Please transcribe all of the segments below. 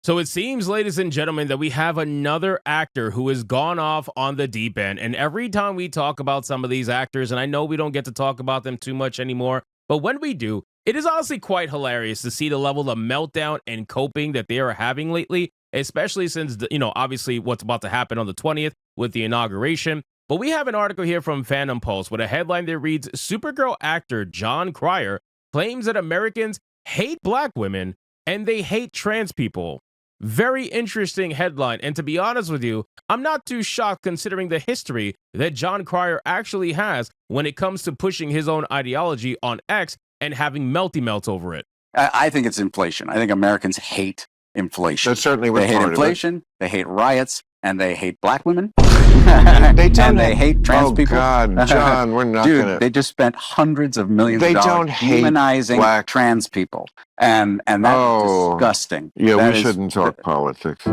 So it seems, ladies and gentlemen, that we have another actor who has gone off on the deep end. And every time we talk about some of these actors, and I know we don't get to talk about them too much anymore, but when we do, it is honestly quite hilarious to see the level of meltdown and coping that they are having lately, especially since, obviously what's about to happen on the 20th with the inauguration. But we have an article here from Phantom Pulse with a headline that reads, Supergirl actor John Cryer claims that Americans hate black women and they hate trans people. Very interesting headline, and to be honest with you, I'm not too shocked considering the history that John Cryer actually has when it comes to pushing his own ideology on X and having melty melts over it. I think it's inflation. I think Americans hate inflation. That's certainly what they hate part inflation, they hate riots, and they hate black women. They hate trans people. Oh God, John, we're not Dude, gonna. they just spent hundreds of millions They of dollars don't hate demonizing black trans people, and that's disgusting. Yeah, That we is- shouldn't talk politics.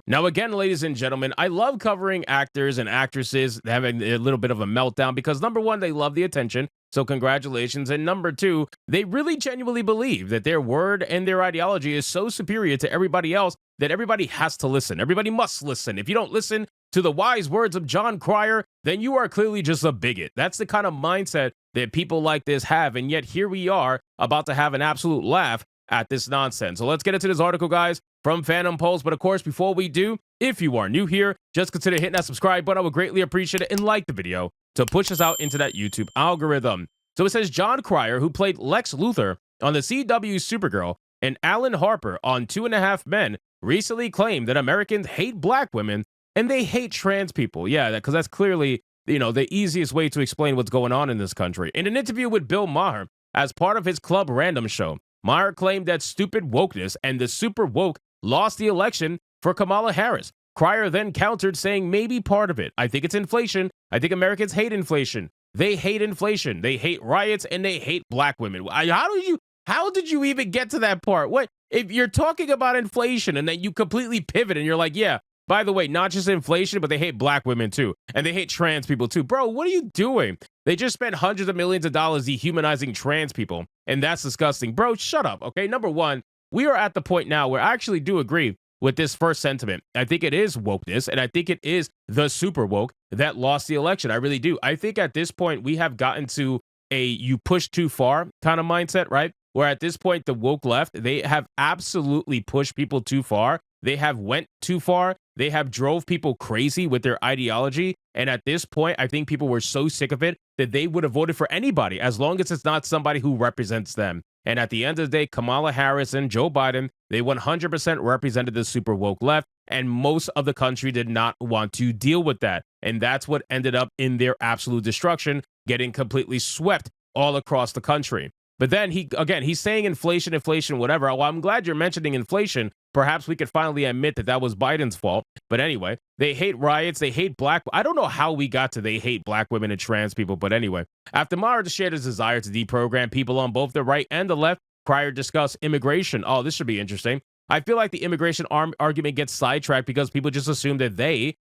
Now, again, ladies and gentlemen, I love covering actors and actresses having a little bit of a meltdown because, number one, they love the attention, so congratulations. And number two, they really genuinely believe that their word and their ideology is so superior to everybody else that everybody has to listen. Everybody must listen. If you don't listen to the wise words of John Cryer, then you are clearly just a bigot. That's the kind of mindset that people like this have, and yet here we are about to have an absolute laugh at this nonsense. So let's get into this article, guys, from Phantom Pulse. But of course, before we do, if you are new here, just consider hitting that subscribe button. I would greatly appreciate it, and like the video to push us out into that YouTube algorithm. So it says John Cryer, who played Lex Luthor on the CW Supergirl, and Alan Harper on 2.5 Men, recently claimed that Americans hate black women and they hate trans people. Yeah, because that's clearly, the easiest way to explain what's going on in this country. In an interview with Bill Maher as part of his Club Random show, Maher claimed that stupid wokeness and the super woke lost the election for Kamala Harris. Cryer then countered, saying maybe part of it. I think it's inflation. I think Americans hate inflation. They hate inflation. They hate riots, and they hate black women. How did you even get to that part? What if you're talking about inflation and then you completely pivot and you're like, yeah, by the way, not just inflation, but they hate black women too, and they hate trans people too. Bro, what are you doing? They just spent hundreds of millions of dollars dehumanizing trans people, and that's disgusting. Bro, shut up, okay? Number one, we are at the point now where I actually do agree with this first sentiment. I think it is wokeness, and I think it is the super woke that lost the election. I really do. I think at this point, we have gotten to a you push too far kind of mindset, right? Where at this point, the woke left, they have absolutely pushed people too far. They have went too far. They have drove people crazy with their ideology. And at this point, I think people were so sick of it that they would have voted for anybody as long as it's not somebody who represents them. And at the end of the day, Kamala Harris and Joe Biden, they 100% represented the super woke left. And most of the country did not want to deal with that. And that's what ended up in their absolute destruction, getting completely swept all across the country. But then he's saying inflation, whatever. Well, I'm glad you're mentioning inflation. Perhaps we could finally admit that that was Biden's fault. But anyway, they hate riots. They hate I don't know how we got to they hate black women and trans people. But anyway, after Maher shared his desire to deprogram people on both the right and the left, Cryer discussed immigration. Oh, this should be interesting. I feel like the immigration argument gets sidetracked because people just assume that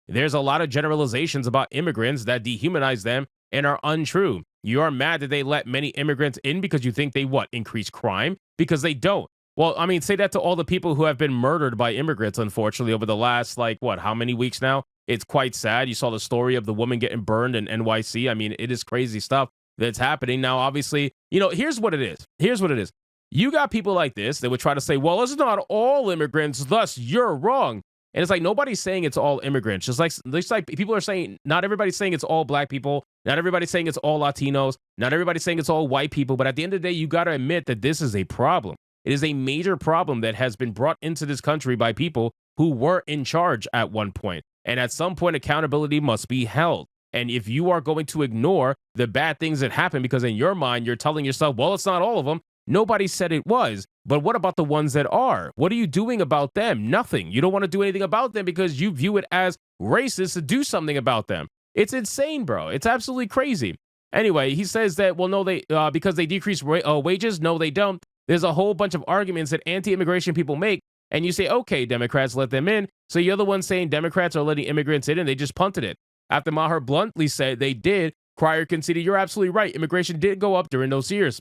there's a lot of generalizations about immigrants that dehumanize them and are untrue. You are mad that they let many immigrants in because you think they increase crime? Because they don't. Well, I mean, say that to all the people who have been murdered by immigrants, unfortunately, over the last, how many weeks now? It's quite sad. You saw the story of the woman getting burned in NYC. I mean, it is crazy stuff that's happening. Now, obviously, here's what it is. You got people like this that would try to say, well, it's not all immigrants, thus you're wrong. And it's like nobody's saying it's all immigrants. Just like people are saying, not everybody's saying it's all black people. Not everybody's saying it's all Latinos. Not everybody's saying it's all white people. But at the end of the day, you got to admit that this is a problem. It is a major problem that has been brought into this country by people who were in charge at one point. And at some point, accountability must be held. And if you are going to ignore the bad things that happen because in your mind, you're telling yourself, well, it's not all of them. Nobody said it was. But what about the ones that are? What are you doing about them? Nothing. You don't want to do anything about them because you view it as racist to do something about them. It's insane, bro. It's absolutely crazy. Anyway, he says that, well, no, they because they decrease wages. No, they don't. There's a whole bunch of arguments that anti-immigration people make. And you say, okay, Democrats let them in. So you're the one saying Democrats are letting immigrants in and they just punted it. After Maher bluntly said they did, Cryer conceded, "You're absolutely right. Immigration did go up during those years."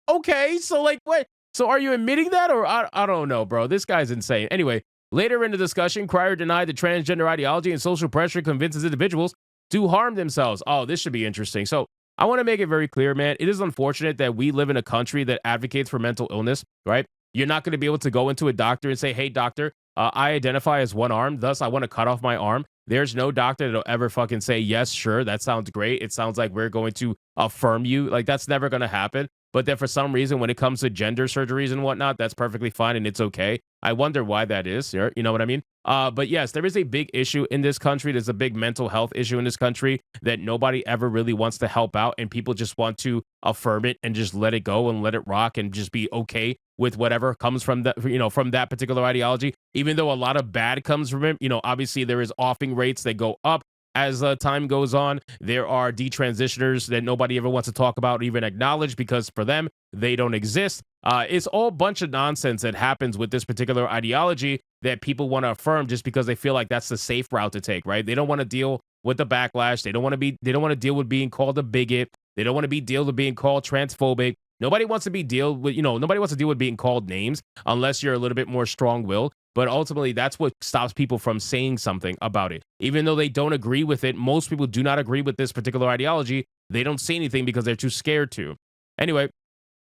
Okay, so like what? So are you admitting that, or I don't know, bro? This guy's insane. Anyway, later in the discussion, Cryer denied that transgender ideology and social pressure convinces individuals to harm themselves. Oh, this should be interesting. So I want to make it very clear, man. It is unfortunate that we live in a country that advocates for mental illness, right? You're not going to be able to go into a doctor and say, "Hey, doctor, I identify as one arm, thus I want to cut off my arm." There's no doctor that'll ever fucking say, "Yes, sure, that sounds great. It sounds like we're going to affirm you." Like, that's never going to happen. But then for some reason, when it comes to gender surgeries and whatnot, that's perfectly fine and it's okay. I wonder why that is. You know what I mean? But yes, there is a big issue in this country. There's a big mental health issue in this country that nobody ever really wants to help out, and people just want to affirm it and just let it go and let it rock and just be okay with whatever comes from that, from that particular ideology. Even though a lot of bad comes from it, obviously there is offing rates that go up as time goes on. There are detransitioners that nobody ever wants to talk about or even acknowledge because for them, they don't exist. It's all a bunch of nonsense that happens with this particular ideology that people want to affirm just because they feel like that's the safe route to take, right? They don't want to deal with the backlash. They don't want to deal with being called a bigot. They don't want to deal with being called transphobic. Nobody wants to nobody wants to deal with being called names unless you're a little bit more strong-willed. But ultimately, that's what stops people from saying something about it. Even though they don't agree with it, most people do not agree with this particular ideology. They don't say anything because they're too scared to. Anyway,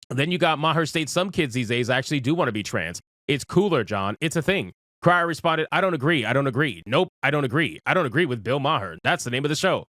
then you got Maher states some kids these days actually do want to be trans. It's cooler, John. It's a thing. Cryer responded, "I don't agree. I don't agree. Nope, I don't agree. I don't agree with Bill Maher. That's the name of the show."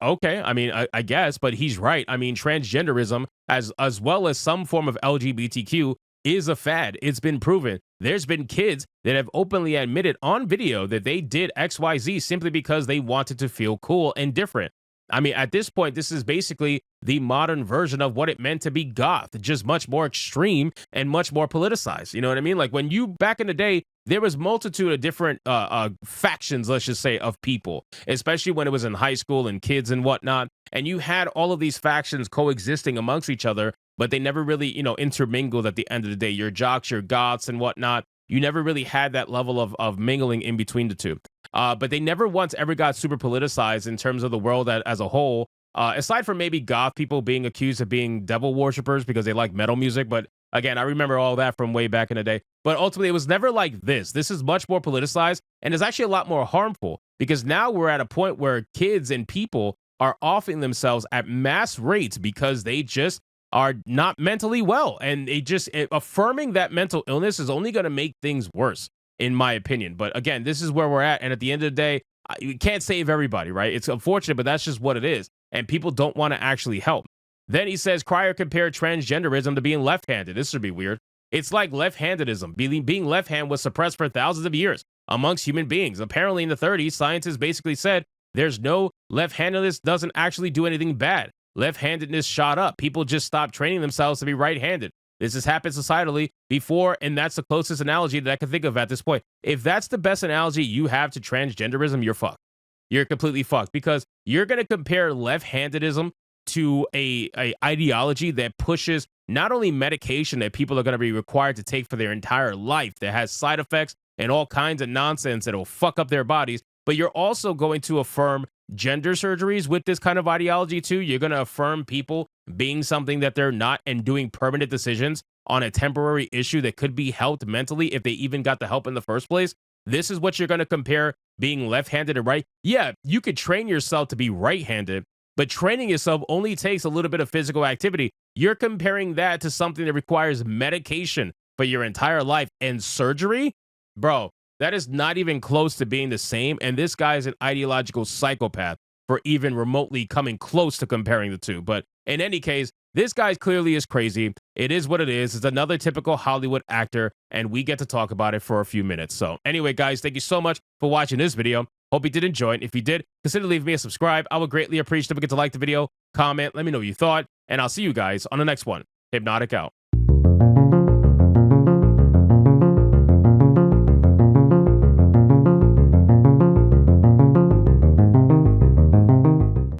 Okay, I mean, I guess, but he's right. I mean, transgenderism, as well as some form of LGBTQ, is a fad. It's been proven. There's been kids that have openly admitted on video that they did XYZ simply because they wanted to feel cool and different. I mean, at this point, this is basically the modern version of what it meant to be goth, just much more extreme and much more politicized. You know what I mean? Like back in the day, there was multitude of different factions, let's just say, of people, especially when it was in high school and kids and whatnot. And you had all of these factions coexisting amongst each other, but they never really, intermingled at the end of the day. Your jocks, your goths and whatnot. You never really had that level of mingling in between the two. But they never once ever got super politicized in terms of the world as a whole, aside from maybe goth people being accused of being devil worshippers because they like metal music. But again, I remember all that from way back in the day. But ultimately, it was never like this. This is much more politicized, and it's actually a lot more harmful because now we're at a point where kids and people are offing themselves at mass rates because they just are not mentally well. And affirming that mental illness is only going to make things worse, in my opinion. But again, this is where we're at. And at the end of the day, you can't save everybody, right? It's unfortunate, but that's just what it is. And people don't want to actually help. Then he says, Cryer compared transgenderism to being left-handed. This should be weird. It's like left-handedism. Being left-hand was suppressed for thousands of years amongst human beings. Apparently in the 30s, scientists basically said there's no left-handedness doesn't actually do anything bad. Left-handedness shot up. People just stopped training themselves to be right-handed. This has happened societally before, and that's the closest analogy that I can think of at this point. If that's the best analogy you have to transgenderism, you're fucked. You're completely fucked because you're going to compare left-handedism to a ideology that pushes not only medication that people are going to be required to take for their entire life that has side effects and all kinds of nonsense that will fuck up their bodies, but you're also going to affirm gender surgeries with this kind of ideology too. You're going to affirm people being something that they're not and doing permanent decisions on a temporary issue that could be helped mentally if they even got the help in the first place. This is what you're going to compare being left-handed and right. Yeah, you could train yourself to be right-handed, but training yourself only takes a little bit of physical activity. You're comparing that to something that requires medication for your entire life and surgery? Bro, that is not even close to being the same, and this guy is an ideological psychopath for even remotely coming close to comparing the two. But in any case, this guy clearly is crazy. It is what it is. It's another typical Hollywood actor, and we get to talk about it for a few minutes. So anyway, guys, thank you so much for watching this video. Hope you did enjoy it. If you did, consider leaving me a subscribe. I would greatly appreciate it. Don't forget to like the video, comment, let me know what you thought, and I'll see you guys on the next one. Hypnotic out.